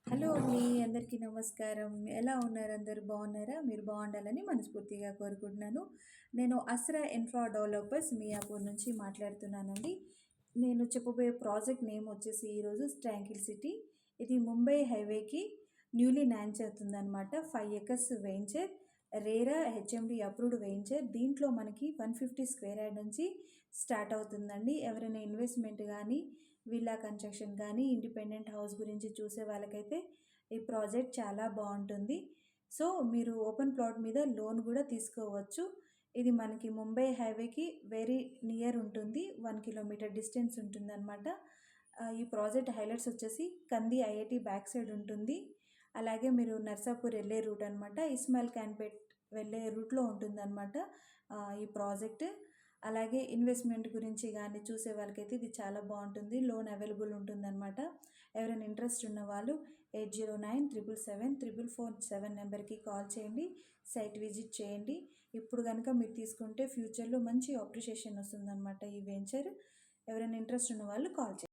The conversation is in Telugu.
హలో అండి. అందరికీ నమస్కారం. ఎలా ఉన్నారు? అందరూ బాగున్నారా? మీరు బాగుండాలని మనస్ఫూర్తిగా కోరుకుంటున్నాను. నేను అస్రా ఇన్ఫ్రా డెవలపర్స్ మియాపూర్ నుంచి మాట్లాడుతున్నానండి. నేను చెప్పబోయే ప్రాజెక్ట్ నేమ్ వచ్చేసి ఈరోజు ట్రాంకిల్ సిటీ. ఇది ముంబై హైవేకి న్యూలీ లాంచ్ అవుతుందన్నమాట. 5 acres venture, RERA HMD approved venture. దీంట్లో మనకి 150 స్క్వేర్ యార్డ్ నుంచి స్టార్ట్ అవుతుందండి. ఎవరైనా ఇన్వెస్ట్మెంట్ కానీ, విల్లా కన్స్ట్రక్షన్ కానీ, ఇండిపెండెంట్ హౌస్ గురించి చూసే వాళ్ళకైతే ఈ ప్రాజెక్ట్ చాలా బాగుంటుంది. సో మీరు ఓపెన్ ప్లాట్ మీద లోన్ కూడా తీసుకోవచ్చు. ఇది మనకి ముంబై హైవేకి వెరీ నియర్ ఉంటుంది. 1 కిలోమీటర్ డిస్టెన్స్ ఉంటుందన్నమాట. ఈ ప్రాజెక్ట్ హైలైట్స్ వచ్చేసి కంది ఐఐటి బ్యాక్ సైడ్ ఉంటుంది. అలాగే మీరు నర్సాపూర్ వెళ్ళే రూట్ అనమాట, ఇస్మాయిల్ ఖాన్పేట్ వెళ్ళే రూట్లో ఉంటుందన్నమాట ఈ ప్రాజెక్ట్. అలాగే ఇన్వెస్ట్మెంట్ గురించి కానీ చూసే వాళ్ళకైతే ఇది చాలా బాగుంటుంది. లోన్ అవైలబుల్ ఉంటుందన్నమాట. ఎవరైనా ఇంట్రెస్ట్ ఉన్న వాళ్ళు 8097774447 నెంబర్కి కాల్ చేయండి, సైట్ విజిట్ చేయండి. ఇప్పుడు కనుక మీరు తీసుకుంటే ఫ్యూచర్లో మంచి అప్రిషియేషన్ వస్తుందన్నమాట ఈ వెంచర్. ఎవరైనా ఇంట్రెస్ట్ ఉన్న వాళ్ళు కాల్ చేయండి.